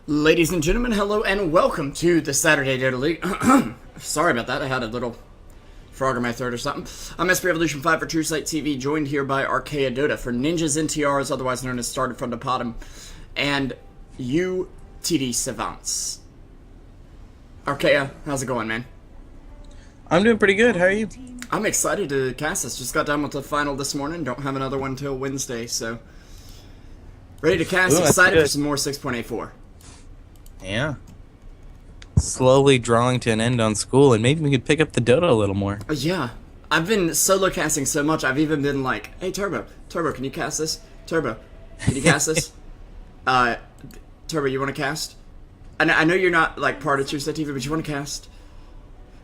Ladies and gentlemen, hello and welcome to the Saturday Dota League. Sorry about that, I had a little frog in my throat or something. I'm SP Revolution 5 for Truesight TV, joined here by ArchaeaDota for Ninjas NTRs, otherwise known as started from the PotM, and UTD Savants. Archaea, how's it going, man? I'm doing pretty good, how are you? I'm excited to cast this. Just got done with the final this morning, don't have another one till Wednesday, so... Ready to cast, excited for some more 6.84. Yeah. Slowly drawing to an end on school, and maybe we could pick up the Dota a little more. Yeah. I've been solo casting so much, I've even been like, hey, Turbo, can you cast this? Turbo, can you cast this? Turbo, you want to cast? I know you're not, like, part of Truesight TV, but you want to cast?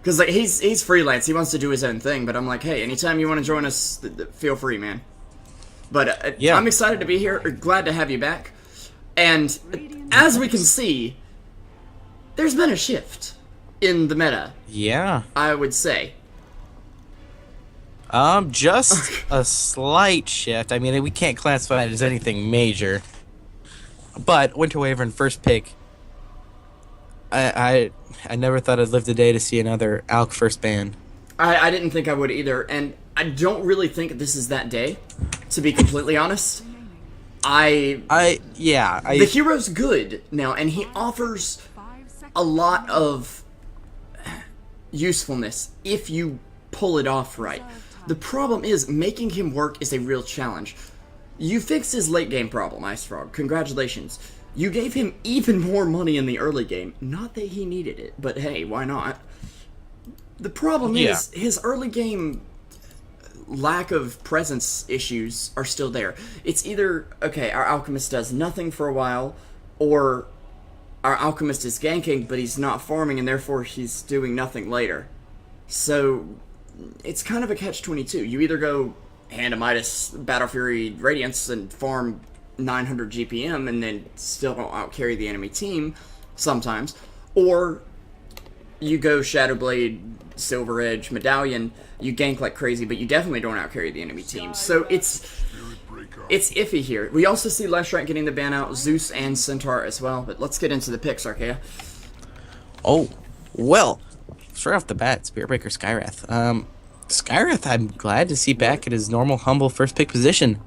Because, like, he's freelance, he wants to do his own thing, but I'm like, hey, anytime you want to join us, feel free, man. But yeah. I'm excited to be here, glad to have you back. And as we can see, there's been a shift in the meta. Yeah. I would say. Just a slight shift. I mean, we can't classify it as anything major. But Winter Wyvern first pick. I never thought I'd live the day to see another Alk first ban. I didn't think I would either, and I don't really think this is that day, to be completely honest. The hero's good now, and he offers a lot of usefulness if you pull it off right. The problem is, making him work is a real challenge. You fixed his late game problem, Ice Frog. Congratulations. You gave him even more money in the early game. Not that he needed it, but hey, why not? The problem is, his early game lack of presence issues are still there. It's either, okay, our Alchemist does nothing for a while, or our Alchemist is ganking, but he's not farming, and therefore he's doing nothing later. So, it's kind of a catch-22. You either go Hand of Midas, Battle Fury, Radiance, and farm 900 GPM, and then still out-carry the enemy team, sometimes, or you go Shadowblade, Silver Edge, Medallion, you gank like crazy, but you definitely don't out-carry the enemy team. So it's iffy here. We also see Last Rank getting the ban out, Zeus and Centaur as well, but let's get into the picks, Archaea. Oh, well, straight off the bat, Spiritbreaker Skywrath. Skywrath, I'm glad to see back at his normal, humble first pick position.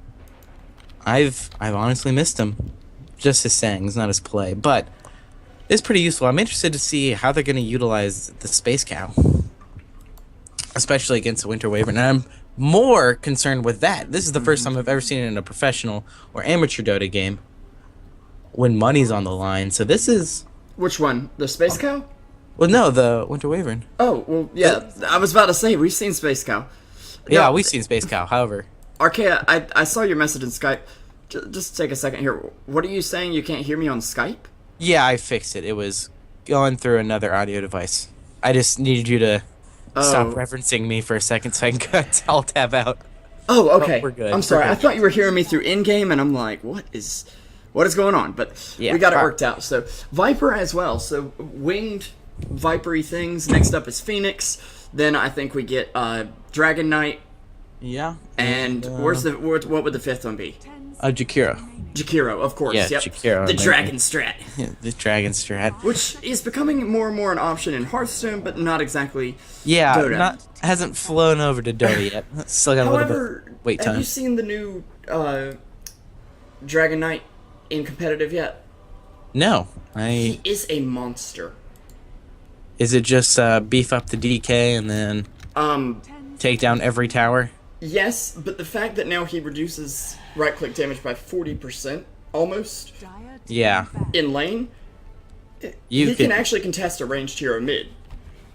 I've honestly missed him. Just his sayings, not his play, but it's pretty useful. I'm interested to see how they're going to utilize the Space Cow, especially against the Winter Wyvern. And I'm more concerned with that. This is the first time I've ever seen it in a professional or amateur Dota game when money's on the line. So this is... Which one? The Space Cow? Well, no, the Winter Wyvern. Oh, well, yeah. I was about to say, we've seen Space Cow. Yeah, No, we've seen Space Cow, however. Archaea, I saw your message in Skype. Just take a second here. What are you saying? You can't hear me on Skype? Yeah, I fixed it. It was going through another audio device. I just needed you to stop referencing me for a second so I can I'll tab out. Oh, okay. We're good. I'm sorry. I thought you were hearing me through in-game, and I'm like, what is going on? But yeah, we got it worked out. So, Viper as well. So, winged, vipery things. Next up is Phoenix. Then I think we get Dragon Knight. Yeah. And what would the fifth one be? Jakiro, of course. Yeah, yep. Jakiro. The Dragon Strat. Yeah, the Dragon Strat. Which is becoming more and more an option in Hearthstone, but not exactly Dota. Hasn't flown over to Dota yet. Still got a little bit wait time. Have you seen the new Dragon Knight in competitive yet? No. He is a monster. Is it just beef up the DK and then take down every tower? Yes, but the fact that now he reduces right-click damage by 40%, almost, in lane, he can actually contest a ranged hero mid.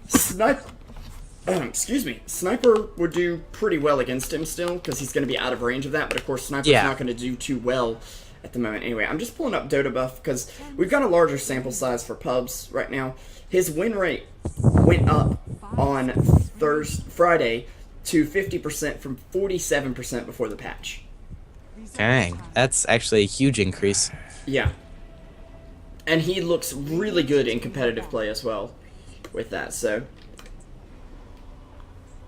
Sniper would do pretty well against him still, because he's going to be out of range of that, but of course Sniper's not going to do too well at the moment. Anyway, I'm just pulling up Dota buff, because we've got a larger sample size for pubs right now. His win rate went up on Friday to 50% from 47% before the patch. Dang, that's actually a huge increase. Yeah. And he looks really good in competitive play as well with that, so.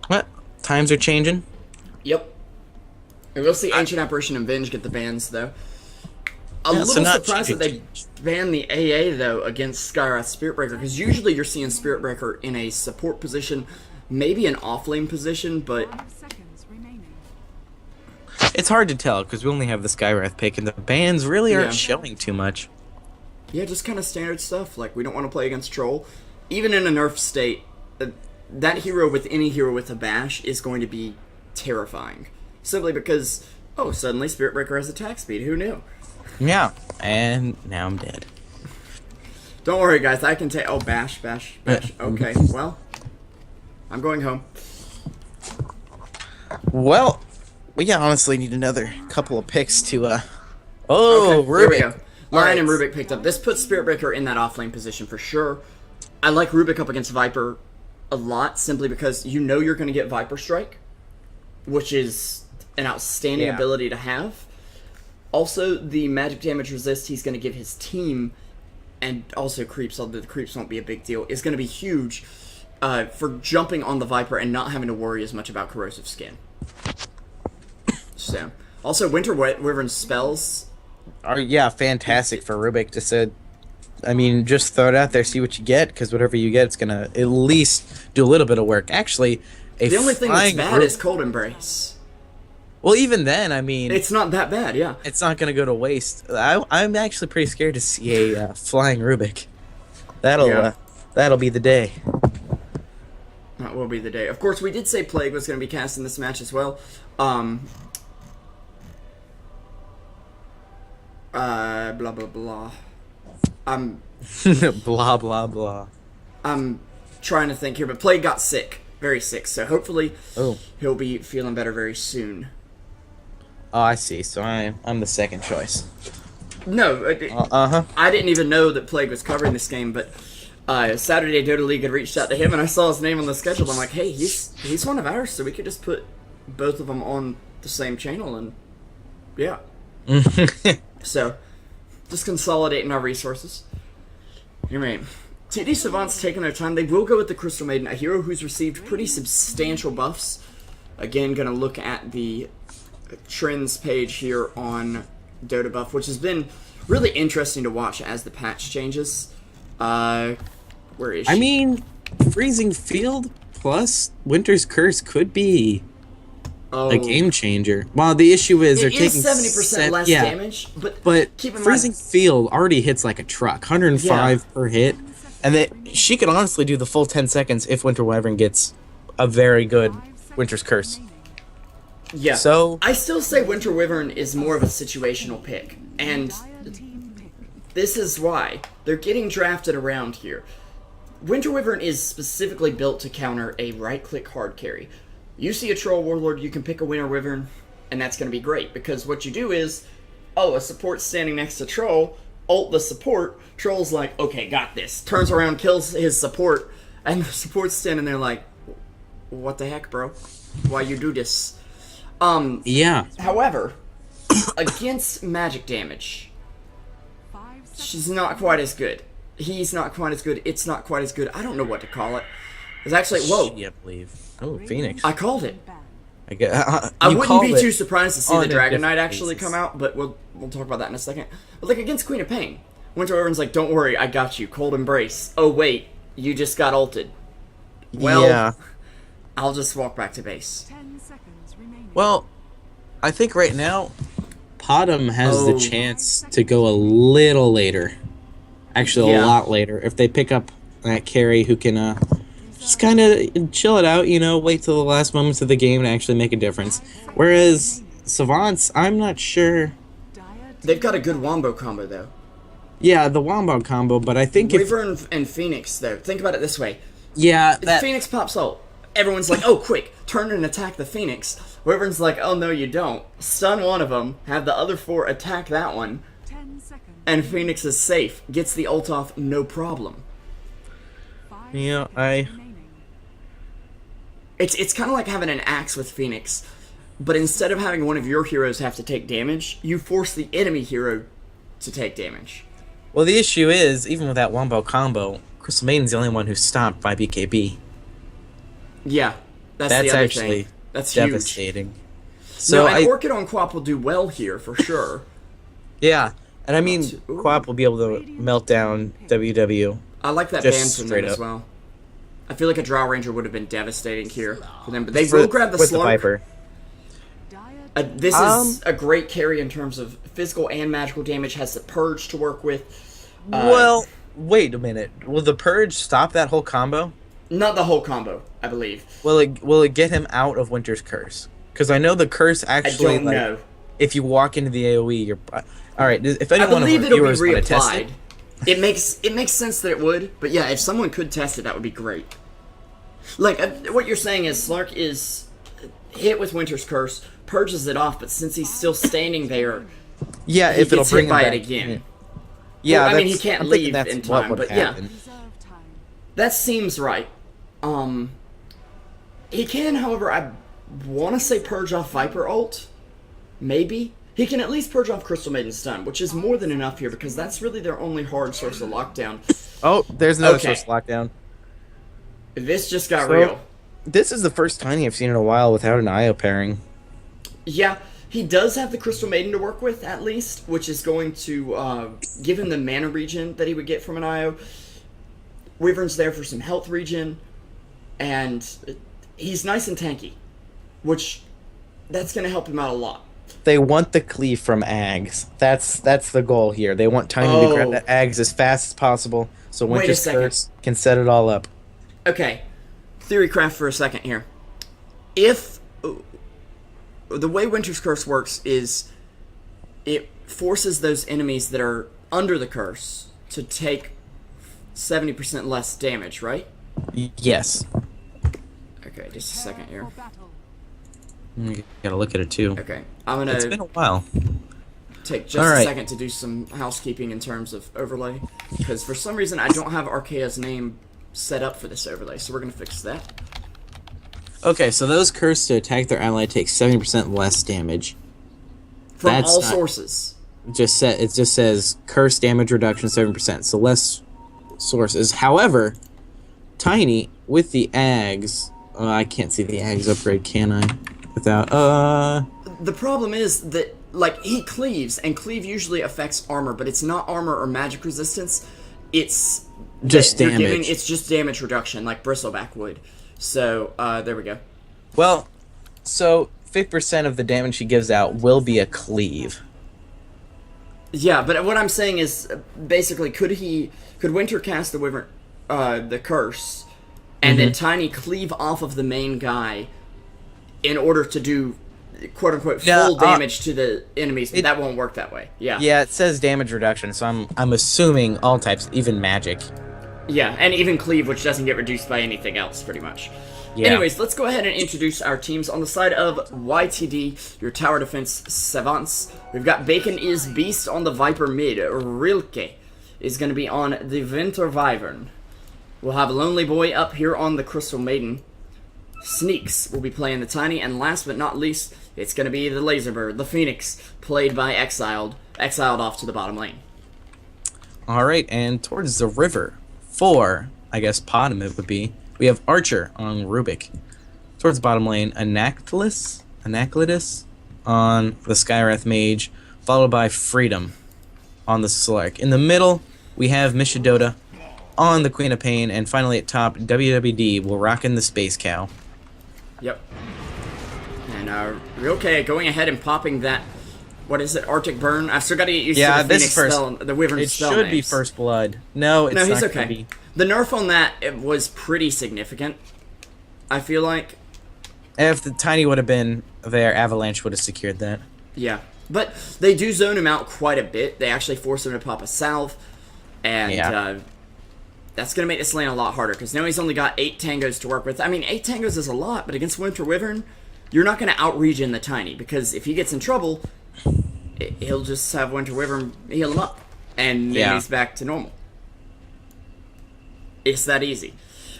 What? Times are changing? Yep. And we'll see Ancient Apparition and Venge get the bans, though. A Yeah, so little not surprised that they banned the AA, though, against Skywrath Spiritbreaker, because usually you're seeing Spiritbreaker in a support position, maybe an off-lane position, but... It's hard to tell, because we only have the Skywrath pick, and the bans really aren't showing too much. Yeah, just kind of standard stuff, like we don't want to play against Troll. Even in a nerf state, that hero with any hero with a bash is going to be terrifying. Simply because, oh, suddenly Spiritbreaker has attack speed, who knew? Yeah, and now I'm dead. Don't worry, guys. I can take... Oh, bash. Okay, well. I'm going home. Well, we honestly need another couple of picks to, Okay, Rubik. here we go. Lion and Alright. Rubik picked up. This puts Spiritbreaker in that offlane position for sure. I like Rubik up against Viper a lot, simply because you know you're going to get Viper Strike, which is an outstanding ability to have. Also, the magic damage resist he's going to give his team, and also creeps, although the creeps won't be a big deal, is going to be huge for jumping on the Viper and not having to worry as much about corrosive skin. So, also Winter Wyvern spells. Yeah, fantastic for Rubik. Just throw it out there, see what you get, because whatever you get, it's going to at least do a little bit of work. Actually, The only thing that's bad is Cold Embrace. Well, even then, It's not that bad, yeah. it's not going to go to waste. I'm actually pretty scared to see a flying Rubik. That'll be the day. That will be the day. Of course, we did say Plague was going to be cast in this match as well. Blah, blah, blah. Blah, blah, blah. I'm trying to think here, but Plague got sick. Very sick, so hopefully he'll be feeling better very soon. Oh, I see. So I'm the second choice. No, Uh-huh. I didn't even know that Plague was covering this game, but Saturday Dota League had reached out to him, and I saw his name on the schedule. I'm like, hey, he's one of ours, so we could just put both of them on the same channel, and yeah. So, just consolidating our resources. You mean, TD Savants taking their time. They will go with the Crystal Maiden, a hero who's received pretty substantial buffs. Again, gonna look at the trends page here on Dota Buff, which has been really interesting to watch as the patch changes. Where is she? Freezing Field plus Winter's Curse could be a game changer. Well, the issue is they're taking 70% less damage, but keep in Freezing mind, Field already hits like a truck, 105 per hit, and she could honestly do the full 10 seconds if Winter Wyvern gets a very good Winter's Curse. yeah. So I still say Winter Wyvern is more of a situational pick, and this is why they're getting drafted around here. Winter Wyvern is specifically built to counter a right-click hard carry. You see a Troll Warlord, you can pick a Winter Wyvern, and that's going to be great, because what you do is, a support's standing next to Troll, ult the support, Troll's like, okay, got this. Turns around, kills his support, and the support's standing there like, what the heck, bro? Why you do this? yeah, However, against magic damage, she's not quite as good. He's not quite as good. It's not quite as good. I don't know what to call it. It's actually, whoa. I believe. Oh, Phoenix. I called it. I wouldn't be too surprised to see the Dragon Knight different actually basis. come out, but we'll talk about that in a second. But like against Queen of Pain, Winter Wyvern's like, don't worry, I got you. Cold Embrace. Oh wait, you just got ulted. Well, Yeah. I'll just walk back to base. Well, I think right now, PotM has the Oh. chance to go a little later. Actually, a Yeah. lot later. If they pick up that carry who can just kind of chill it out, wait till the last moments of the game to actually make a difference. Whereas Savants, I'm not sure. They've got a good Wombo combo though. Yeah, the Wombo combo, but I think Wyvern and Phoenix though. Think about it this way. if If Phoenix pops ult, everyone's like, oh, quick, turn and attack the Phoenix. Wyvern's like, oh, no, you don't. Stun one of them, have the other 4 attack that one, and Phoenix is safe. Gets the ult off, no problem. It's kind of like having an axe with Phoenix, but instead of having one of your heroes have to take damage, you force the enemy hero to take damage. Well, the issue is, even with that Wombo combo, Crystal Maiden's the only one who's stopped by BKB. Yeah, that's the other actually thing. That's huge. devastating. So, and Orchid on Quap will do well here, for sure. Yeah, And I mean, Ooh. Quap will be able to melt down WW. I like that Just ban from them straight as up. well. I feel like a Drow Ranger would have been devastating here for them, but they For- will grab the with the Slurk. Viper. This is a great carry in terms of physical and magical damage. Has the Purge to work with. Well, wait a minute. Will the Purge stop that whole combo? Not the whole combo, I believe. Will it get him out of Winter's Curse? Because I know the curse I actually. don't know. If you walk into the AOE, you're. All right. If I anyone of believe our it'll be viewers want to test reapplied. it, It makes sense that it would, but yeah, if someone could test it, that would be great. Like what you're saying is Slark is hit with Winter's Curse, purges it off, but since he's still standing there, yeah, he if it'll gets bring hit him by back. it again. Yeah, Well, I mean, he that's- can't I'm thinking leave that's in what time, would but happen. that seems right. He can, however, I want to say purge off Viper ult, maybe. He can at least purge off Crystal Maiden's stun, which is more than enough here because that's really their only hard source of lockdown. Oh, there's another Okay. source of lockdown. This just got So- real. This is the first Tiny I've seen in a while without an IO pairing. Yeah, he does have the Crystal Maiden to work with, at least, which is going to give him the mana regen that he would get from an IO. Wyvern's there for some health regen, and he's nice and tanky, which that's going to help him out a lot. They want the cleave from Ags. That's the goal here. They want Tiny to grab Oh. that Ags as fast as possible so Wait a Winter's second. Curse can set it all up. Okay, theory craft for a second here. If the way Winter's Curse works is it forces those enemies that are under the curse to take 70% less damage, right? Yes. Okay, just a second here. You gotta look at it too. Okay, I'm It's been gonna a while. take just Alright. a second to do some housekeeping in terms of overlay, because for some reason I don't have Archaea's name set up for this overlay, so we're gonna fix that. Okay, so those cursed to attack their ally take 70% less damage. From That's all not- sources. It just says curse damage reduction 7%, so less sources. However, Tiny with the Ags, I can't see the Ags upgrade, can I? Without The problem is that, like, he cleaves, and cleave usually affects armor, but it's not armor or magic resistance. It's Just they're giving- damage. it's just damage reduction, like Bristleback would. So, there we go. well, so 50% of the damage she gives out will be a cleave. Yeah, but what I'm saying is, basically, could Winter cast the Wyvern, the curse, and then Tiny cleave off of the main guy in order to do quote unquote Yeah, full damage to the enemies? But it- that won't work that way. Yeah. Yeah, it says damage reduction, so I'm assuming all types, even magic. Yeah, and even cleave, which doesn't get reduced by anything else, pretty much. Yeah. Anyways, let's go ahead and introduce our teams. On the side of YTD, your tower defense Savants, we've got Bacon is Beast on the Viper mid. Rilke is going to be on the Winter Wyvern. We'll have Lonely Boy up here on the Crystal Maiden. Sneaks will be playing the Tiny, and last but not least, it's going to be the Laserbird, the Phoenix, played by Exiled off to the bottom lane. Alright, and towards the river, for, I guess, PotM it would be, we have Archer on Rubik. Towards the bottom lane, Anacletus on the Skywrath Mage, followed by Freedom on the Slark. In the middle, we have ArchaeaDota on the Queen of Pain, and finally at top, WWD will rock in the Space Cow. Yep. And Rilke going ahead and popping that. What is it? Arctic Burn. I've still got to get used to the this Phoenix first, spell, the Wyvern it spell should be names. First Blood. No, it's No, he's not gonna okay. be. The nerf on that it was pretty significant. I feel like. If the Tiny would have been there, Avalanche would have secured that. Yeah, but they do zone him out quite a bit. They actually force him to pop a salve, and Yeah. that's gonna make this lane a lot harder because now he's only got 8 tangos to work with. I mean, 8 tangos is a lot, but against Winter Wyvern, you're not gonna out-regen the Tiny because if he gets in trouble, he'll just have Winter Wyvern heal him up, and then Yeah. he's back to normal. It's that easy.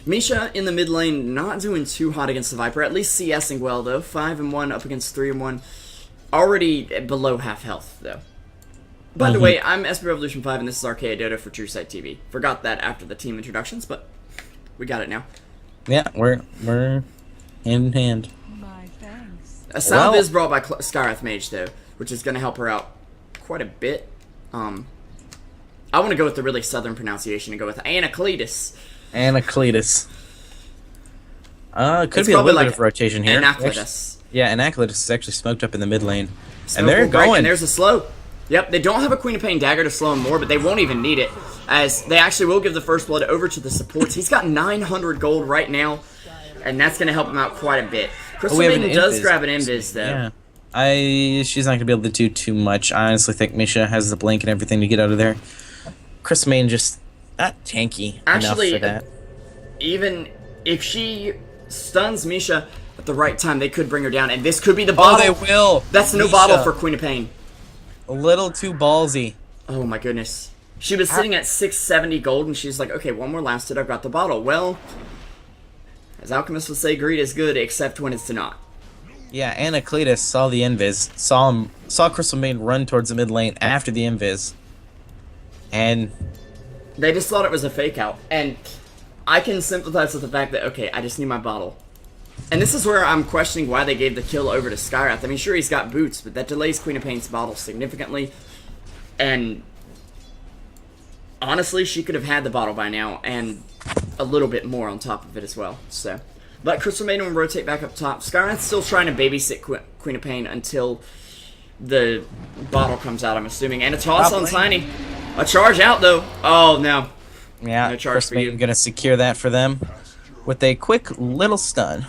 Misha in the mid lane, not doing too hot against the Viper. At least CSing well though. 5-1 up against 3-1. Already below half health though. By the way, I'm SB Revolution 5 and this is ArchaeaDota for Truesight TV. Forgot that after the team introductions, but we got it now. Yeah, we're hand in hand. My thanks. A salve Well- is brought by Skywrath Mage though, which is going to help her out quite a bit. I want to go with the really southern pronunciation and go with Anacletus. Anacletus. Could It's be a probably little like bit of rotation here. Anacletus. Yeah, Anacletus is actually smoked up in the mid lane. And Smoke they're will break, going. and there's a slow. Yep, they don't have a Queen of Pain dagger to slow him more, but they won't even need it, as they actually will give the first blood over to the supports. He's got 900 gold right now, and that's going to help him out quite a bit. Crystal Maiden does grab an invis, though. Yeah. She's not going to be able to do too much. I honestly think Misha has the blink and everything to get out of there. Crystal Maiden just not tanky enough for that. Even if she stuns Misha at the right time, they could bring her down, and this could be the bottle. Oh, they will. That's no bottle for Queen of Pain. A little too ballsy. Oh my goodness. She was sitting at 670 gold, and she's like, okay, one more last hit, I've got the bottle. Well, as alchemists would say, greed is good, except when it's not. Yeah, Anacletus saw the invis, saw Crystal Maiden run towards the mid lane after the invis, and they just thought it was a fake out. And I can sympathize with the fact that, okay, I just need my bottle. And this is where I'm questioning why they gave the kill over to Skywrath. I mean, sure, he's got boots, but that delays Queen of Pain's bottle significantly. And honestly, she could have had the bottle by now, and a little bit more on top of it as well. So, but Crystal Maiden will rotate back up top. Skywrath's still trying to babysit Queen of Pain until the bottle comes out, I'm assuming. And a toss on Tiny. A charge out, though. Oh, no. Yeah, no charge for you. Going to secure that for them with a quick little stun.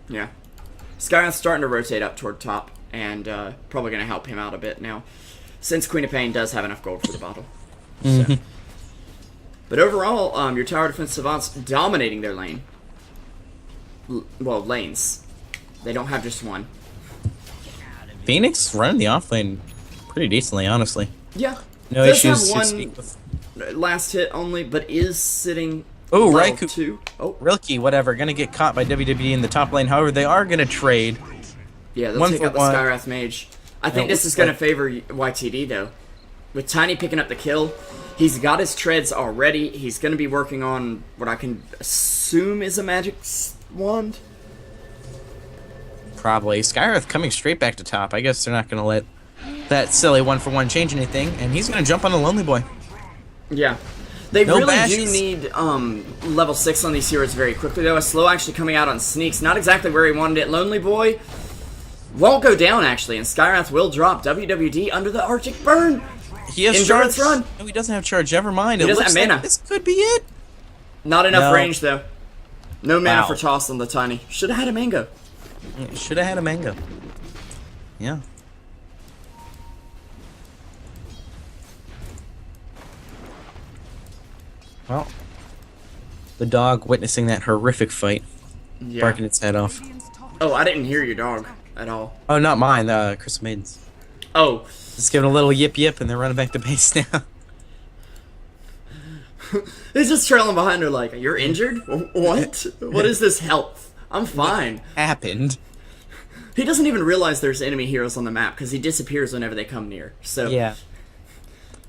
Yeah. Skywrath's starting to rotate up toward top, and probably going to help him out a bit now, since Queen of Pain does have enough gold for the bottle. So. But overall, your tower defense Savants dominating their lane. Well, lanes. They don't have just one. Phoenix running the off lane pretty decently, honestly. Yeah. No does issues have to speak one with. last hit only, but is sitting. Oh, Raikou. Raikou. Oh, Rilke, whatever. Gonna get caught by WWE in the top lane. However, they are gonna trade. yeah, they'll One take for out the one. Skywrath Mage. I think No, this is going to favor YTD, though. With Tiny picking up the kill, he's got his treads already. He's going to be working on what I can assume is a magic wand. Probably. Skywrath coming straight back to top. I guess they're not gonna let that silly 1-for-1 change anything, and he's gonna jump on the Lonely Boy. Yeah. They No really bashes. do need level 6 on these heroes very quickly, though. A slow actually coming out on Sneaks. Not exactly where he wanted it. Lonely Boy won't go down, actually, and Skywrath will drop WWD under the Arctic Burn. He has Endurance charge. run. No, he doesn't have charge. Never mind. He It doesn't looks have mana. like this could be it. Not enough No. range, though. No mana Wow. for toss on the Tiny. Should have had a mango. Should have had a mango. Yeah. Well, the dog witnessing that horrific fight, Yeah. barking its head off. Oh, I didn't hear your dog at all. Oh, not mine. Crystal Maiden's. Oh. Just giving a little yip yip, and they're running back to base now. He's just trailing behind her like, you're injured? What? What is this health? I'm fine. Happened. He doesn't even realize there's enemy heroes on the map because he disappears whenever they come near. So Yeah.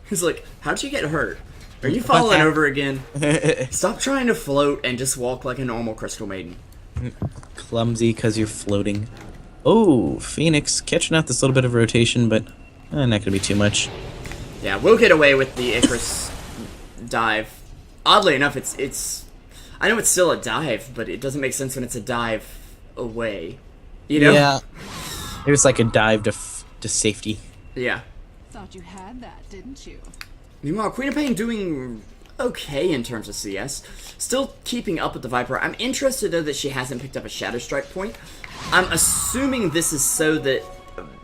he's like, how'd you get hurt? Are you falling over again? Stop trying to float and just walk like a normal Crystal Maiden. Clumsy because you're floating. Oh, Phoenix catching out this little bit of rotation, but not gonna be too much. Yeah, we'll get away with the Icarus dive. Oddly enough, it's I know it's still a dive, but it doesn't make sense when it's a dive away. You know? Yeah. It was like a dive to safety. Yeah. Thought you had that, didn't you? Meanwhile, Queen of Pain doing okay in terms of CS. Still keeping up with the Viper. I'm interested, though, that she hasn't picked up a Shadow Strike point. I'm assuming this is so that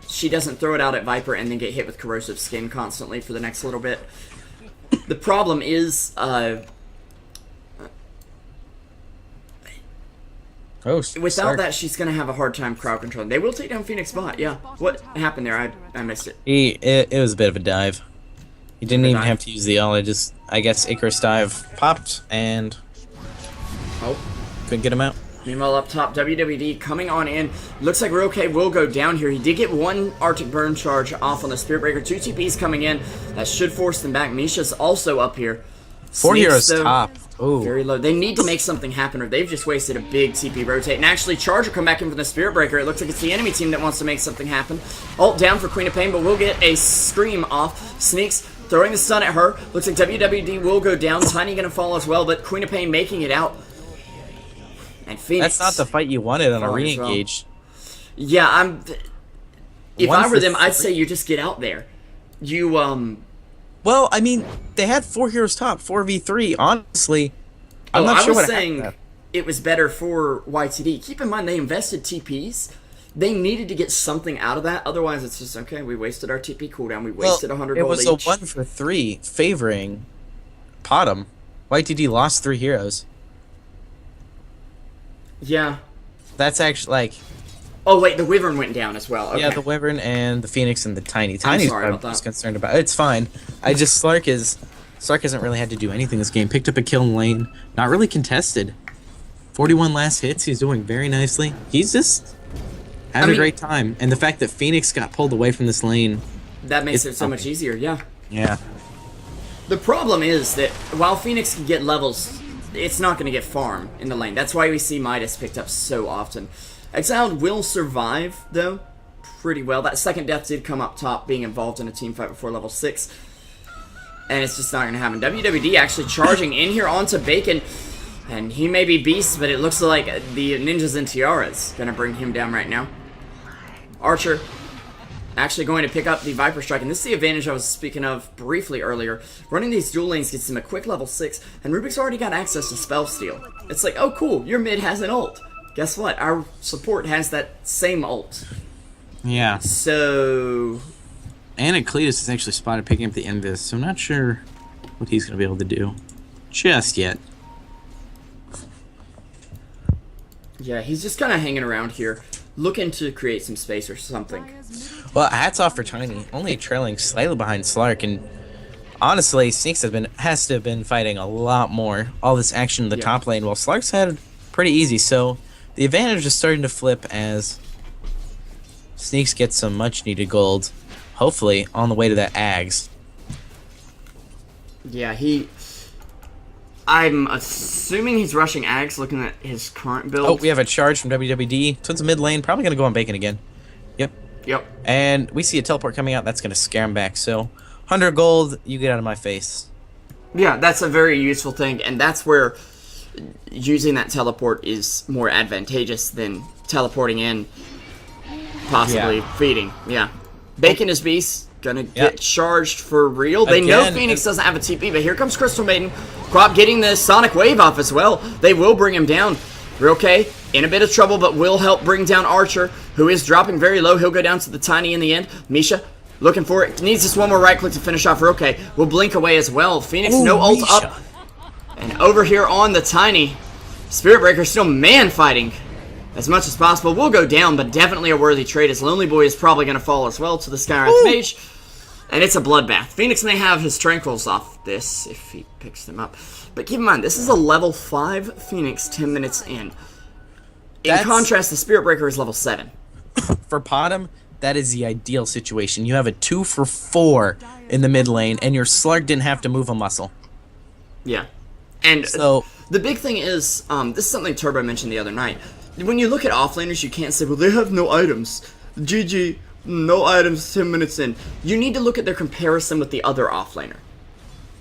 she doesn't throw it out at Viper and then get hit with Corrosive Skin constantly for the next little bit. The problem is, without that, she's going to have a hard time crowd controlling. They will take down Phoenix bot, yeah. What happened there? I missed it. It was a bit of a dive. He didn't even dive. have to use the ult. I guess Icarus dive popped and Oh. couldn't get him out. Meanwhile, up top, WWD coming on in. Looks like Roke will go down here. He did get one Arctic Burn charge off on the Spirit Breaker. 2 TPs coming in. That should force them back. Misha's also up here. 4 Snakes, heroes though, top. Ooh. very low. They need to make something happen, or they've just wasted a big TP rotate. And actually, Charge will come back in from the Spirit Breaker. It looks like it's the enemy team that wants to make something happen. Ult down for Queen of Pain, but we'll get a Scream off. Sneaks, throwing the stun at her. Looks like WWD will go down. Tiny gonna fall as well, but Queen of Pain making it out. And Phoenix. That's not the fight you wanted on a falling as well. re-engage. Yeah, if One I were for them, I'd three. say you just get out there. You, Well, I mean, they had 4 heroes top, 4v3. Honestly, I'm not I sure was what saying happened. it was better for YTD. Keep in mind, they invested TPs. They needed to get something out of that. Otherwise, it's just, okay, we wasted our TP cooldown. We wasted 100 it gold was each. a 1 for 3 favoring PotM. YTD lost 3 heroes. Yeah. That's actually, like... Oh, wait, the Wyvern went down as well. Okay. Yeah, the Wyvern and the Phoenix and the Tiny. Tiny's sorry what about I was that. concerned about. It's fine. Slark hasn't really had to do anything this game. Picked up a kill in lane. Not really contested. 41 last hits. He's doing very nicely. He's just having a great time. And the fact that Phoenix got pulled away from this lane. That makes it so much easier, yeah. Yeah. The problem is that while Phoenix can get levels, it's not going to get farm in the lane. That's why we see Midas picked up so often. Exiled will survive, though, pretty well. That second death did come up top, being involved in a team fight before level 6. And it's just not going to happen. WWD actually charging in here onto Bacon. And he may be beast, but it looks like the Ninjas and Tiaras going to bring him down right now. Archer actually going to pick up the Viper Strike. And this is the advantage I was speaking of briefly earlier. Running these dual lanes gets him a quick level 6. And Rubik's already got access to Spell Steal. It's like, oh cool, your mid has an ult. Guess what? Our support has that same ult. Yeah. So... And Cletus is actually spotted picking up the Invis, so I'm not sure what he's going to be able to do just yet. yeah, he's just kind of hanging around here, looking to create some space or something. Well, hats off for Tiny, only trailing slightly behind Slark, and honestly, Sneaks has to have been fighting a lot more. All this action in the top lane, while Slark's had pretty easy, so the advantage is starting to flip as Sneaks gets some much-needed gold, hopefully on the way to that Ags. Yeah, I'm assuming he's rushing Ags, looking at his current build. Oh, we have a charge from WWD. Towards the mid lane, probably going to go on Bacon again. Yep. Yep. And we see a teleport coming out. That's going to scare him back. So, 100 gold, you get out of my face. Yeah, that's a very useful thing, and that's where using that teleport is more advantageous than teleporting in, possibly feeding. Yeah. Bacon is beast. Gonna get charged for real. They know Again, Phoenix doesn't have a TP, but here comes Crystal Maiden. Crop getting the Sonic Wave off as well. They will bring him down. Rilke in a bit of trouble, but will help bring down Archer, who is dropping very low. He'll go down to the Tiny in the end. Misha looking for it. Needs just one more right click to finish off Rilke. Will blink away as well. Phoenix, no ult Misha. up. And over here on the Tiny, Spirit Breaker still man fighting as much as possible. Will go down, but definitely a worthy trade, as Lonely Boy is probably going to fall as well to the Skywrath Mage. And it's a bloodbath. Phoenix may have his Tranquils off this if he picks them up. But keep in mind, this is a level 5 Phoenix 10 minutes in. In contrast, the Spirit Breaker is level 7. For PotM, that is the ideal situation. You have a 2 for 4 in the mid lane, and your Slug didn't have to move a muscle. Yeah. And So the big thing is, this is something Turbo mentioned the other night. When you look at offlaners, you can't say, well, they have no items. GG, no items 10 minutes in. You need to look at their comparison with the other offlaner.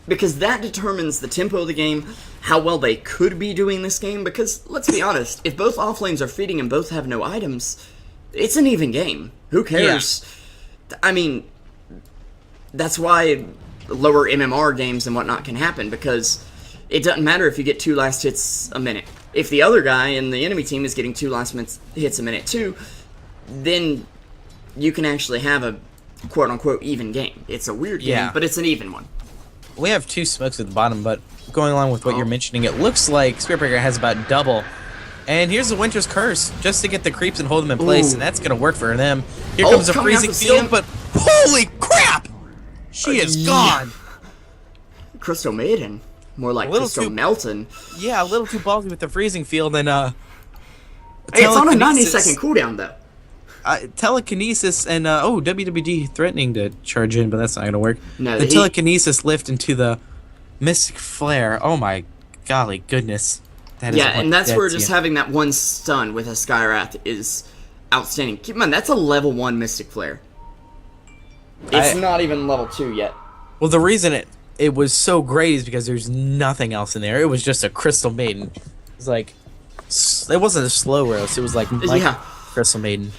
Because that determines the tempo of the game, how well they could be doing this game. Because, let's be honest, if both offlanes are feeding and both have no items, it's an even game. Who cares? Yeah. I mean, that's why lower MMR games and whatnot can happen, because it doesn't matter if you get 2 last hits a minute. If the other guy in the enemy team is getting 2 last hits a minute too, then you can actually have a quote-unquote even game. It's a weird game, but it's an even one. We have 2 smokes at the bottom, but going along with what you're mentioning, it looks like Spirit Breaker has about double. And here's the Winter's Curse, just to get the creeps and hold them in place, and that's going to work for them. Here comes a freezing field, but holy crap! She is gone! Crystal Maiden. More like Crystal Melton. Yeah, a little too ballsy with the freezing field, and hey, it's on a 90-second cooldown, though. Telekinesis and, WWD threatening to charge in, but that's not going to work. No, the telekinesis lift into the Mystic Flare. Oh my golly goodness. That is Yeah, what and that's where gets just you. having that one stun with a Skywrath is outstanding. Keep in mind, that's a level 1 Mystic Flare. It's not even level 2 yet. Well, the reason it was so great is because there's nothing else in there. It was just a Crystal Maiden. It was like, it wasn't a slow roast. It was like Yeah. Crystal Maiden.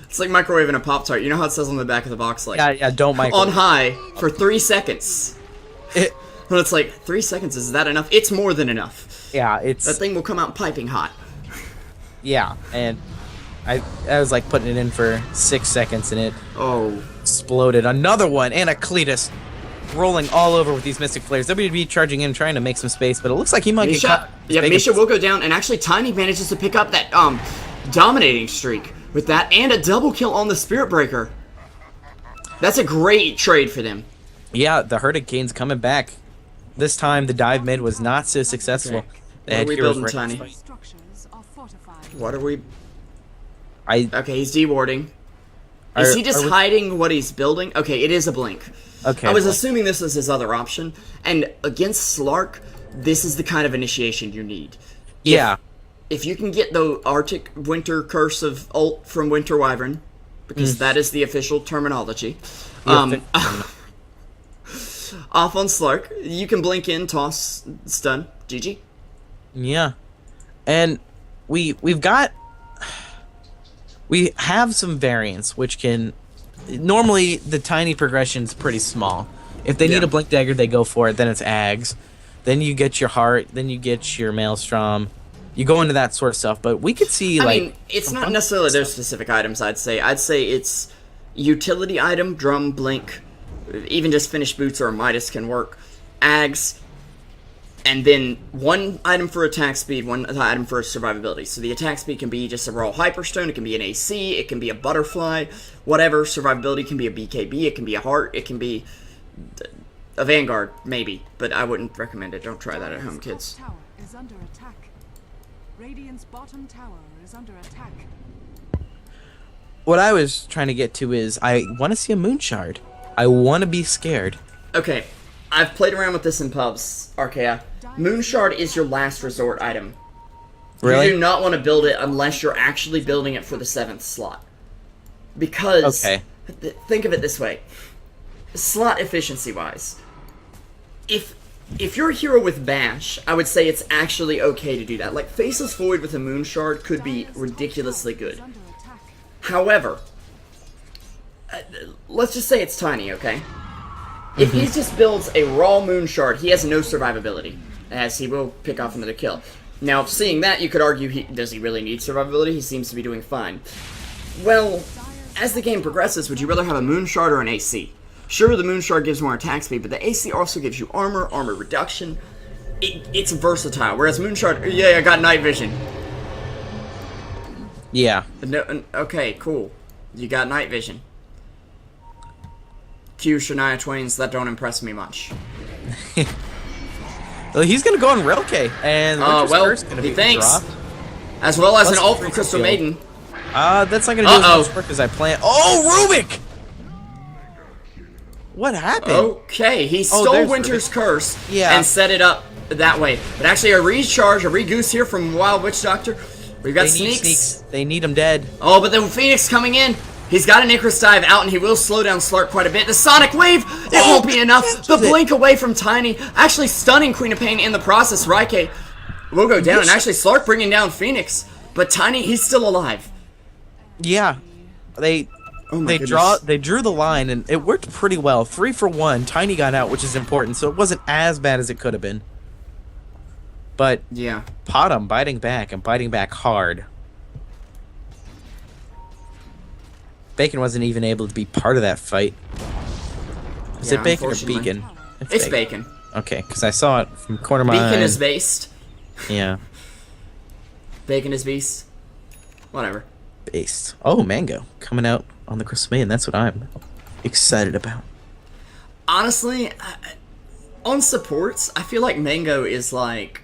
It's like microwaving a Pop-Tart. You know how it says on the back of the box, like, Yeah, don't microwave. on high for 3 seconds. Well, it's like, 3 seconds, is that enough? It's more than enough. Yeah, That thing will come out piping hot. yeah, and I was like putting it in for 6 seconds and it Oh. exploded. Another one, and a Cletus rolling all over with these Mystic Flares. WB charging in, trying to make some space, but it looks like he might get caught. Yeah, Misha will go down, and actually Tiny manages to pick up that dominating streak with that, and a double kill on the Spirit Breaker. That's a great trade for them. Yeah, the Hurricane's coming back. This time the dive mid was not so successful. Okay. They What had are we heroes building, right Tiny? to fight. Structures are fortified. What are we... I Okay, he's dewarding. Is he just hiding what he's building? Okay, it is a blink. Okay. I was well, assuming this was his other option, and against Slark, this is the kind of initiation you need. yeah. If you can get the Arctic Winter Curse of ult from Winter Wyvern, because that is the official terminology, off on Slark, you can blink in, toss, stun, GG. Yeah. And we have some variants which can normally the Tiny progression's pretty small. If they need Yeah. a blink dagger, they go for it, then it's Ags. Then you get your heart, then you get your Maelstrom. You go into that sort of stuff, but we could see I like mean, it's not necessarily those specific items, I'd say. I'd say it's utility item, drum, blink, even just finished boots or a Midas can work, Ags, and then one item for attack speed, one item for survivability. So the attack speed can be just a raw Hyperstone, it can be an AC, it can be a Butterfly, whatever. Survivability can be a BKB, it can be a Heart, it can be a Vanguard, maybe. But I wouldn't recommend it. Don't try that at home, kids. Tower is under attack. Radiant's bottom tower is under attack. what I was trying to get to is I want to see a Moon Shard. I want to be scared. Okay, I've played around with this in pubs, Archaea. Moonshard is your last resort item. Really? You do not want to build it unless you're actually building it for the 7th slot. Because, Okay. Think of it this way. Slot efficiency-wise. If you're a hero with Bash, I would say it's actually okay to do that. Like, Faceless Void with a Moonshard could be ridiculously good. Is under attack. However, let's just say it's Tiny, okay? If he just builds a raw Moonshard, he has no survivability, as he will pick off another kill. Now, seeing that, you could argue, does he really need survivability? He seems to be doing fine. Well, as the game progresses, would you rather have a Moonshard or an AC? Sure, the Moonshard gives more attack speed, but the AC also gives you armor, armor reduction. It's versatile, whereas Moonshard, yeah, I got night vision. Yeah. No, okay, cool. You got night vision. Q Shania Twain's that don't impress me much. Well, he's gonna go on Relke, and Winter's well, Curse gonna be thanks. dropped. As well as Plus an ult the from Crystal skill. Maiden. That's not gonna do as much work as I planned. Oh, Rubik! What happened? Okay, he stole there's Winter's Curse Yeah. and set it up that way. But actually, a recharge, a regoose here from Wild Witch Doctor. We've got They need sneaks. They need him dead. Oh, but then Phoenix coming in. He's got an Icarus Dive out, and he will slow down Slark quite a bit. The Sonic Wave, it won't be enough. The catches it. blink away from Tiny, actually stunning Queen of Pain in the process. Raike will go down, and actually Slark bringing down Phoenix. But Tiny, he's still alive. Yeah, they Oh my they drew the line, and it worked pretty well. 3 for 1. Tiny got out, which is important, so it wasn't as bad as it could have been. But Yeah. PotM biting back and biting back hard. Bacon wasn't even able to be part of that fight. Is Yeah, it Bacon or unfortunately. Beacon? It's Bacon. Okay, because I saw it from corner of my Beacon eye. is based. Yeah, Bacon is beast. Whatever. based. Oh, Mango coming out on the Crystal Maiden. That's what I'm excited about. Honestly, on supports, I feel like Mango is like,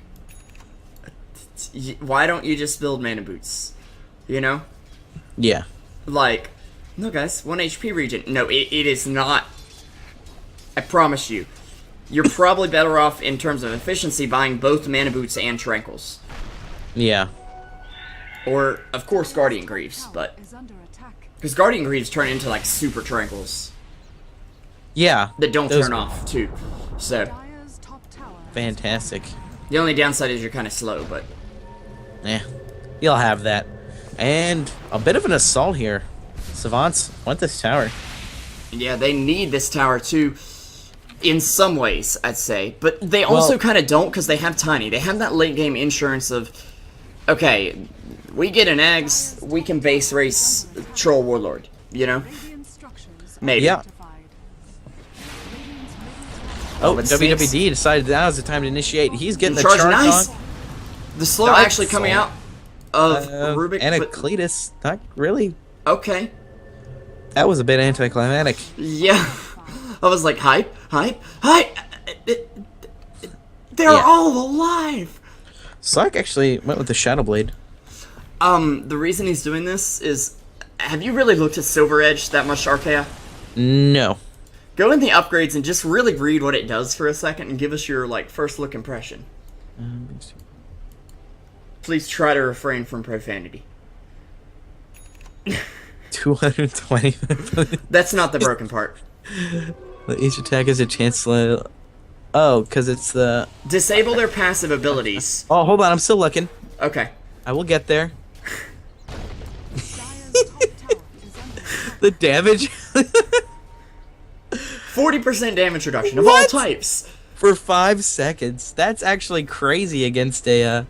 why don't you just build mana boots? You know? Yeah. Like, no guys, 1 HP regen. No, it is not. I promise you. you're probably better off in terms of efficiency buying both Mana Boots and Tranquils. Yeah. Or, of course, Guardian Greaves, but... Because Guardian Greaves turn into, like, super Tranquils. Yeah. That don't turn off, too. So... Fantastic. The only downside is you're kind of slow, but... Yeah. You'll have that. And a bit of an assault here. Savants want this tower. Yeah, they need this tower, too. In some ways, I'd say. But they also kind of don't, because they have Tiny. They have that late-game insurance of... Okay, we get an eggs, we can base race Troll Warlord, you know? Maybe. Yeah. Oh, but WWD decided now is the time to initiate. He's getting the charge. charge Nice. on. The slow actually coming out of Rubik. And but, Cletus, not really. okay. That was a bit anticlimactic. Yeah. I was like, hype. They're all alive. Slark actually went with the Shadow Blade. The reason he's doing this is, have you really looked at Silver Edge that much, Archaea? No. Go in the upgrades and just really read what it does for a second and give us your, like, first look impression. Please try to refrain from profanity. 220. That's not the broken part. Each attack has a chance to... Oh, because it's the... Disable their passive abilities. Oh, hold on, I'm still looking. Okay. I will get there. The damage... 40% damage reduction of all types. For 5 seconds. That's actually crazy against a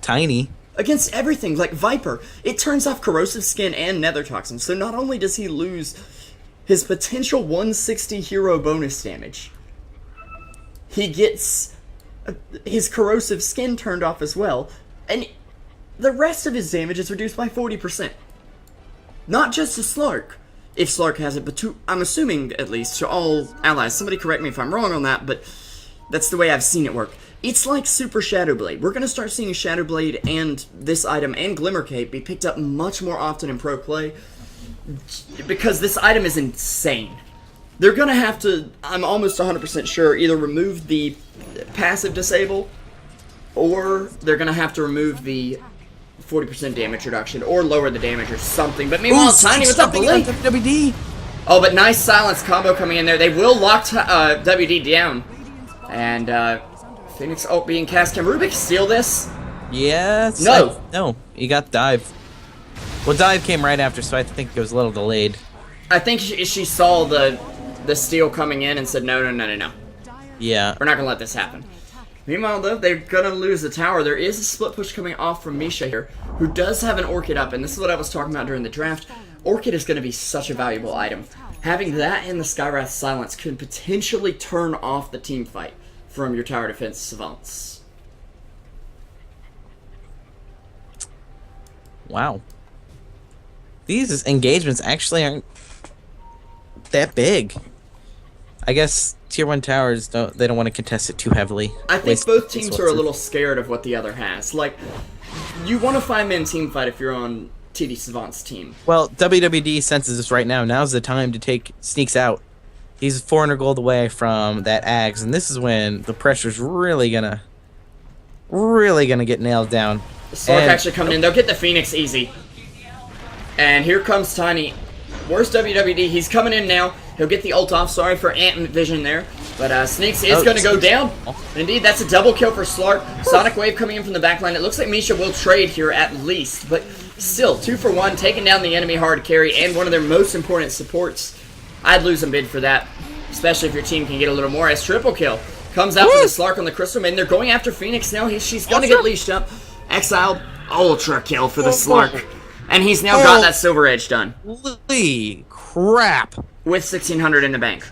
Tiny. Against everything, like Viper. It turns off Corrosive Skin and Nether Toxin, so not only does he lose his potential 160 hero bonus damage, he gets his Corrosive Skin turned off as well, and the rest of his damage is reduced by 40%. Not just to Slark, if Slark has it, but to, I'm assuming, at least, to all allies. Somebody correct me if I'm wrong on that, but that's the way I've seen it work. It's like Super Shadow Blade. We're going to start seeing Shadow Blade and this item and Glimmer Cape be picked up much more often in pro play, because this item is insane. They're going to have to, I'm almost 100% sure, either remove the passive disable, or they're going to have to remove the 40% damage reduction, or lower the damage or something. But meanwhile, Tiny with the blink. WD. Oh, but nice silence combo coming in there. They will lock WD down. And Phoenix being cast. Can Rubik steal this? Yes. No. No, he got dive. Well, dive came right after, so I think it was a little delayed. I think she saw the steal coming in and said, no. Yeah. We're not going to let this happen. Meanwhile, though, they're going to lose the tower. There is a split push coming off from Misha here, who does have an Orchid up, and this is what I was talking about during the draft. Orchid is going to be such a valuable item. Having that and the Skywrath Silence could potentially turn off the team fight from your tower defense Savants. Wow. These engagements actually aren't that big. I guess Tier 1 towers, don't want to contest it too heavily. I think both teams are a little scared of what the other has. Like, you want a 5-man team fight if you're on TD Savant's team. Well, WWD senses this right now. Now's the time to take Sneaks out. He's 400 gold away from that Ags, and this is when the pressure's really gonna get nailed down. Slark actually coming in. They'll get the Phoenix easy. And here comes Tiny. Where's WWD? He's coming in now. He'll get the ult off. Sorry for Ant Vision there. But Sneaks is going to go down. Indeed, that's a double kill for Slark. Sonic Wave coming in from the backline. It looks like Misha will trade here at least. But still, 2 for 1, taking down the enemy hard carry and one of their most important supports. I'd lose a bid for that, especially if your team can get a little more. As triple kill comes out for the Slark on the Crystal Maiden. They're going after Phoenix now. She's going to get leashed up. Exiled. Ultra kill for the Slark. And he's now got that Silver Edge done. Holy crap. With 1,600 in the bank.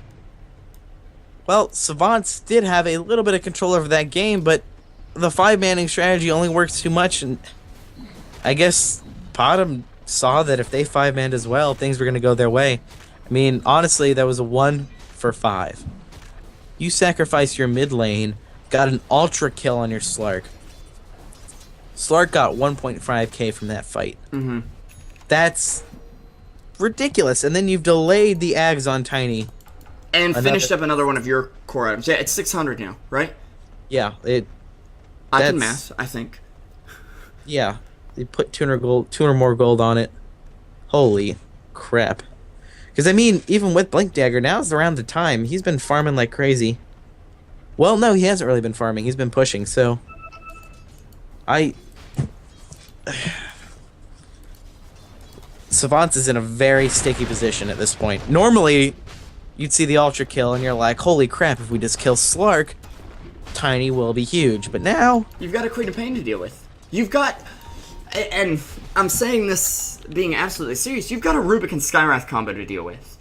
Well, Savants did have a little bit of control over that game, but the 5-manning strategy only works too much, and I guess PotM saw that if they 5-manned as well, things were going to go their way. I mean, honestly, that was a 1 for 5. You sacrifice your mid lane, got an ultra kill on your Slark. Slark got 1.5k from that fight. That's ridiculous. And then you've delayed the Ags on Tiny And finished up another one of your core items. Yeah, it's 600 now, right? Yeah, I can math, I think. Yeah, they put 200 more gold on it. Holy crap! Because I mean, even with Blink Dagger, now's around the time he's been farming like crazy. Well, no, he hasn't really been farming. He's been pushing. So, Savants is in a very sticky position at this point. Normally, you'd see the ultra kill and you're like, holy crap, if we just kill Slark, Tiny will be huge. But now... You've got a Queen of Pain to deal with. You've got... And I'm saying this being absolutely serious. You've got a Rubik and Skywrath combo to deal with.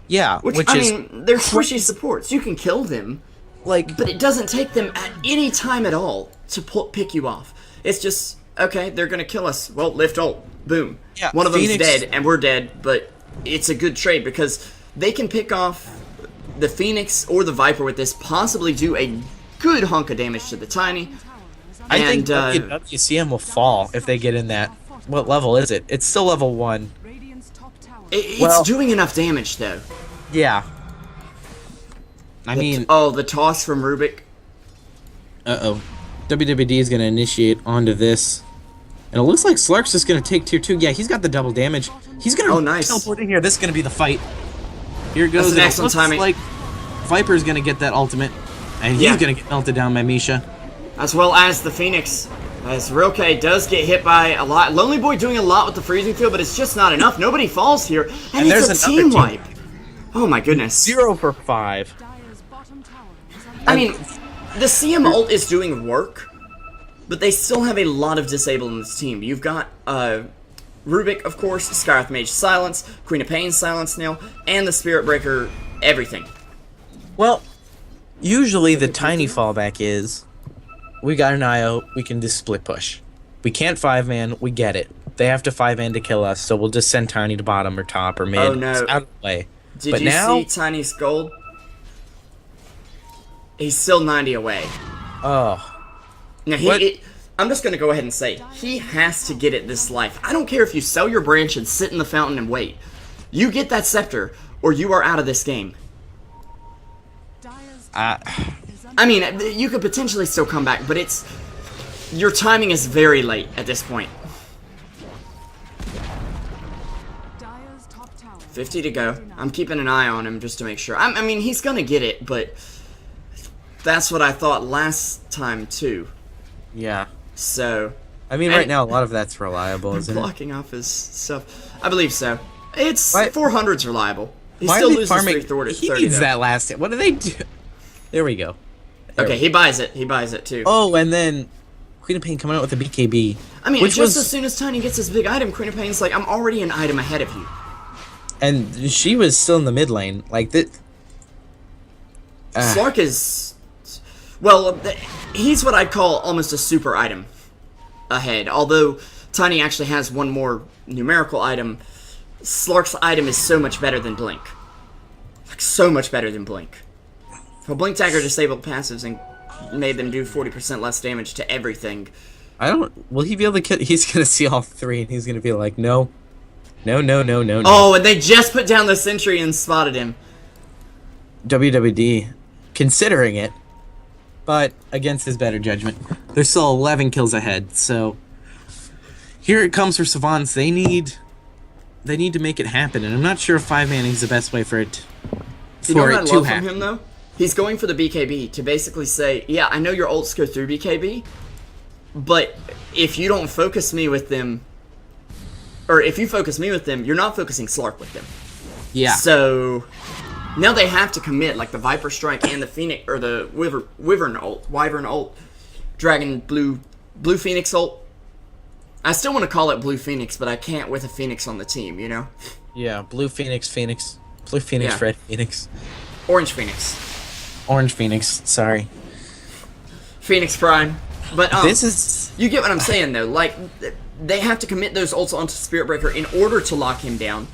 Yeah, which is... I mean, they're squishy supports. You can kill them. Like... But it doesn't take them at any time at all to pick you off. It's just, okay, they're going to kill us. Well, lift ult. Boom. Yeah, one of them's Phoenix... dead, and we're dead, but it's a good trade because they can pick off the Phoenix or the Viper with this, possibly do a good hunk of damage to the Tiny. I think WCM will fall if they get in that. What level is it? It's still level 1. It's doing enough damage, though. Yeah. I mean... the toss from Rubik. Uh-oh. WWD is going to initiate onto this. And it looks like Slark's just going to take tier 2. Yeah, he's got the double damage. He's going to teleport in here. This is going to be the fight. Here it goes. That's an excellent timing. Like Viper's going to get that ultimate. And he's going to get melted down by Misha. As well as the Phoenix. As Rilke does get hit by a lot. Lonely Boy doing a lot with the freezing field, but it's just not enough. Nobody falls here. And it's a team wipe. Oh my goodness. 0 for 5. I mean, the CM ult is doing work, but they still have a lot of disable in this team. You've got Rubik, of course, Skywrath Mage Silence, Queen of Pain Silence now, and the Spirit Breaker everything. Well, usually the Tiny fallback is, we got an IO, we can just split push. We can't 5-man, we get it. They have to 5-man to kill us, so we'll just send Tiny to bottom or top or mid. Oh no. It's out of the way. Did you see Tiny's gold? He's still 90 away. Oh. Now, I'm just going to go ahead and say, he has to get it this life. I don't care if you sell your branch and sit in the fountain and wait. You get that scepter, or you are out of this game. I mean, you could potentially still come back, but it's... Your timing is very late at this point. 50 to go. I'm keeping an eye on him just to make sure. I mean, he's going to get it, but... That's what I thought last time, too. Yeah. So... I mean, right now, a lot of that's reliable, isn't it? Blocking off his stuff. I believe so. It's... 400's reliable. He Why still are they loses farming? 330. He needs that last hit. What do they do? There we go. Okay, he buys it. He buys it, too. Oh, and then... Queen of Pain coming out with a BKB. I mean, just as soon as Tiny gets his big item, Queen of Pain's like, I'm already an item ahead of you. And she was still in the mid lane. Like, that... Slark is... Well, he's what I'd call almost a super item ahead. Although Tiny actually has one more numerical item, Slark's item is so much better than Blink. Like, so much better than Blink. Well, Blink Dagger disabled passives and made them do 40% less damage to everything. Will he be able to kill... He's gonna see all 3 and he's gonna be like, no. No, no, no, no, no. Oh, and they just put down the sentry and spotted him. WWD, considering it, but against his better judgment. They're still 11 kills ahead, so... Here it comes for Savants. They need to make it happen, and I'm not sure if 5-manning is the best way for it You know what I love from him, though? He's going for the BKB to basically say, yeah, I know your ults go through BKB, but if you don't focus me with them, or if you focus me with them, you're not focusing Slark with them. Yeah. So now they have to commit, like the Viper Strike and the Phoenix, or the Wyvern ult, Dragon Blue Phoenix ult. I still want to call it Blue Phoenix, but I can't with a Phoenix on the team, you know? Yeah, Blue Phoenix, Blue Phoenix, Yeah. Red Phoenix. Orange Phoenix. Orange Phoenix, sorry. Phoenix Prime. But this is... You get what I'm saying, though. Like, they have to commit those ults onto Spirit Breaker in order to lock him down.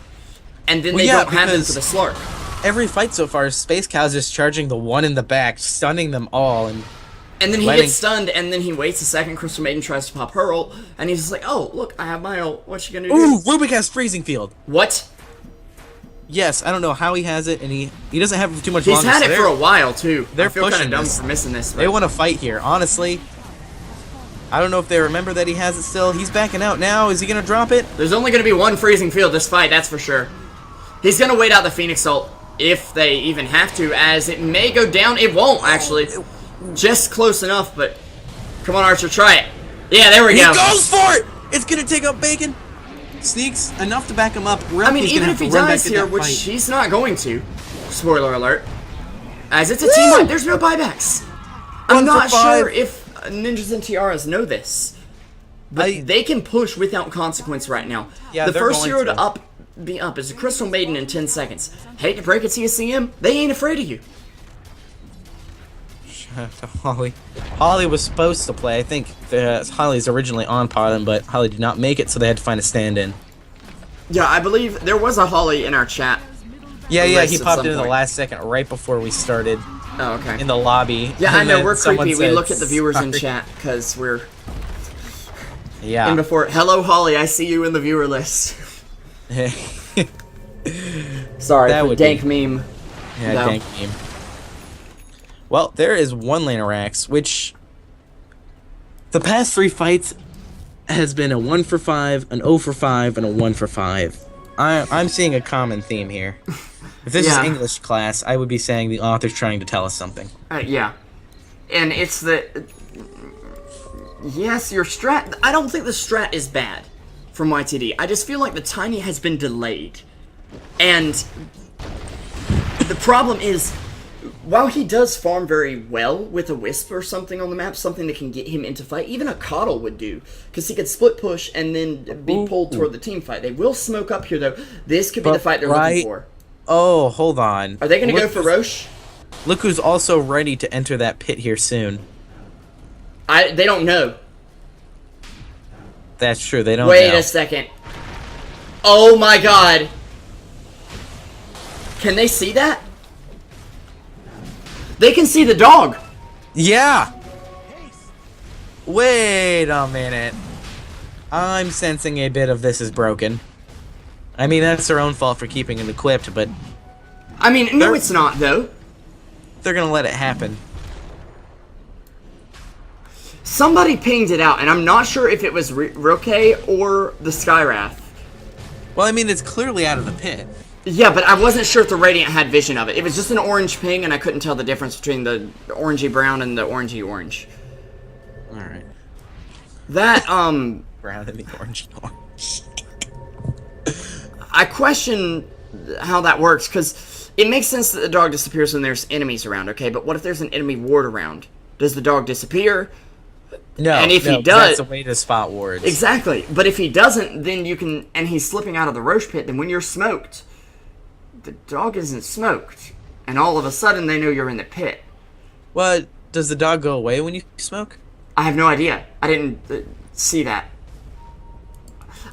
And then they don't have them for the Slark. Every fight so far, Space Cow's just charging the one in the back, stunning them all, and then he gets stunned, and then he waits a second. Crystal Maiden tries to pop her ult, and he's just like, oh, look, I have my ult. What's she gonna do? Ooh, Rubik has Freezing Field. What? Yes, I don't know how he has it, and he doesn't have it for too much He's longer. had so it for a while too. they're I feel kind of pushing dumb this. for missing this. They But want to fight here. Honestly, I don't know if they remember that he has it still. He's backing out now. Is he gonna drop it? there's only going to be one freezing field this fight, that's for sure. He's going to wait out the Phoenix ult if they even have to, as it may go down. It won't actually. Just close enough, but come on, Archer, try it. Yeah, there we He go. goes for it. It's gonna take out Bacon. Sneaks enough to back him up. I mean, even if he dies here, which he's not going to, spoiler alert, as it's a team fight, there's no buybacks. I'm 1 for not 5. sure if Ninjas and Tiaras know this, but they can push without consequence right now. Yeah, the they're first going hero to. to be up is a Crystal Maiden in 10 seconds. Hate to break it to you, CM, they ain't afraid of you. Holly was supposed to play. I think Holly's originally on PotM, but Holly did not make it, so they had to find a stand-in. Yeah, I believe there was a Holly in our chat. Yeah, he at popped some in the point. last second, right before we started Oh, okay. in the lobby. Yeah, I and know, then we're someone creepy. We said, look at the viewers in "Sorry." chat, because we're... Yeah. And before, hello Holly, I see you in the viewer list. Sorry, That for would dank be- meme. Yeah, No. dank meme. Well, there is one laner Axe, which the past 3 fights has been a 1 for 5, an 0 for 5, and a 1 for 5. I'm seeing a common theme here. If this Yeah. is English class, I would be saying the author's trying to tell us something. Yeah. And it's the... Yes, your strat... I don't think the strat is bad from YTD. I just feel like the Tiny has been delayed. And the problem is, while he does farm very well with a Wisp or something on the map, something that can get him into fight, even a Coddle would do, because he could split push and then be pulled toward the team fight. They will smoke up here, though. This could be the fight they're looking for. Oh, hold on. Are they going to go for Roche? Look who's also ready to enter that pit here soon. They don't know. That's true, they don't Wait know. a second. Oh my god. Can they see that? They can see the dog. Yeah! Wait a minute. I'm sensing a bit of this is broken. I mean, that's their own fault for keeping it equipped, but I mean, no, They're- it's not, though. they're gonna let it happen. Somebody pinged it out, and I'm not sure if it was Roque or the Skywrath. Well, I mean, it's clearly out of the pit. Yeah, but I wasn't sure if the Radiant had vision of it. It was just an orange ping, and I couldn't tell the difference between the orangey brown and the orangey orange. Alright. That, Brown and the orange. I question how that works, because it makes sense that the dog disappears when there's enemies around, okay? But what if there's an enemy ward around? Does the dog disappear? No, And if he no, does- that's a way to spot wards. Exactly. But if he doesn't, then you can... And he's slipping out of the Roche pit, then when you're smoked, the dog isn't smoked. And all of a sudden, they know you're in the pit. Well, does the dog go away when you smoke? I have no idea. I didn't see that.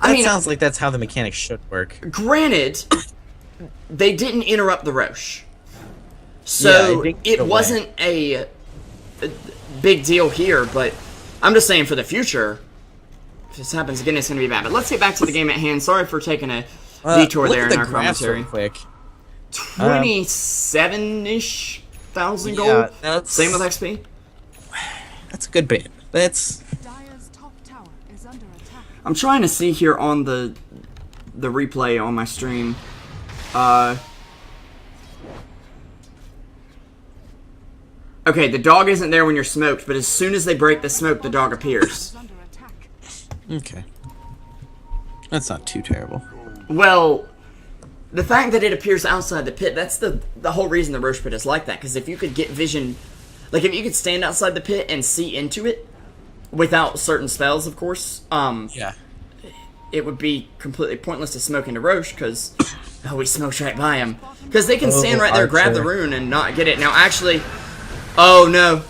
I That mean, sounds like that's how the mechanics should work. granted, they didn't interrupt the Roche. Yeah, So, it didn't it go away. wasn't a big deal here, but I'm just saying for the future, if this happens again, it's going to be bad. But let's get back to the game at hand. Sorry for taking a detour look there at in the our graphs commentary. real quick. 27-ish thousand gold. Yeah, that's- Same with XP. That's a good bit. That's... Dire's top tower is under attack. I'm trying to see here on the replay on my stream. Okay, the dog isn't there when you're smoked, but as soon as they break the smoke, the dog appears. Is under attack. Okay. That's not too terrible. Well, the fact that it appears outside the pit, that's the whole reason the Roche pit is like that. Because if you could get vision, like if you could stand outside the pit and see into it, without certain spells, of course, Yeah. it would be completely pointless to smoke into Roche, because, oh, we smoked right by him. Because they can stand right there, grab the Archer. rune, and not get it. Now, actually, oh no,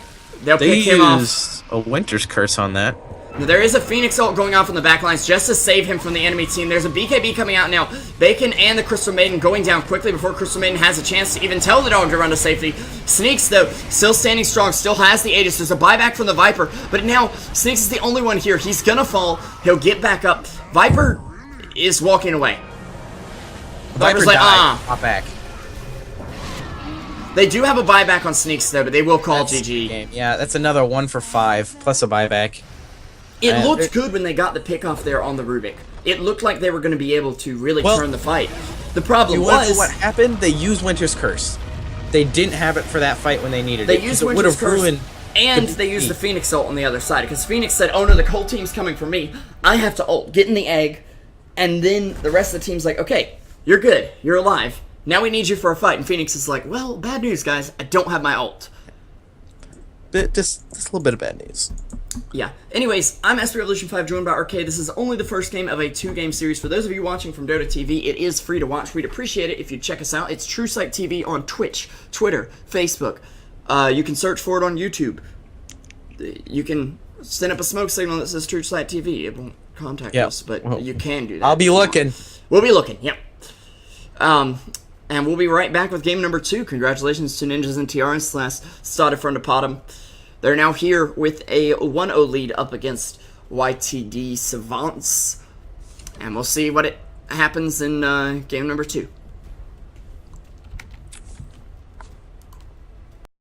they'll They pick him off. used a Winter's Curse on that. There is a Phoenix ult going off in the backlines just to save him from the enemy team. There's a BKB coming out now. Bacon and the Crystal Maiden going down quickly before Crystal Maiden has a chance to even tell the dog to run to safety. Sneaks, though, still standing strong, still has the Aegis. There's a buyback from the Viper, but now Sneaks is the only one here. He's gonna fall. He'll get back up. Viper is walking away. Viper's like, Pop back. They do have a buyback on sneaks though, but they will call That's GG. game. Yeah, that's another 1 for 5 plus a buyback. It looked good when they got the pick off there on the Rubik. It looked like they were going to be able to really turn the fight. The problem was what happened. They used Winter's Curse. They didn't have it for that fight when they needed they it. used It would Winter's have Curse, ruined. and they used the Phoenix ult on the other side because Phoenix said, "Oh no, the whole team's coming for me. I have to ult, get in the egg," and then the rest of the team's like, "Okay, you're good, you're alive. Now we need you for a fight." And Phoenix is like, "Well, bad news, guys. I don't have my ult." Just a little bit of bad news. Yeah. Anyways, I'm SP Revolution 5, joined by Archaea. This is only the first game of a 2-game series. For those of you watching from Dota TV, it is free to watch. We'd appreciate it if you'd check us out. It's Truesight TV on Twitch, Twitter, Facebook. You can search for it on YouTube. You can send up a smoke signal that says Truesight TV. It won't contact us, but you can do that. I'll be looking. We'll be looking, yep. And we'll be right back with game number 2. Congratulations to Ninjas and TR and Slash. Started from the PotM. They're now here with a 1-0 lead up against YTD Savants. And we'll see what happens in game number 2.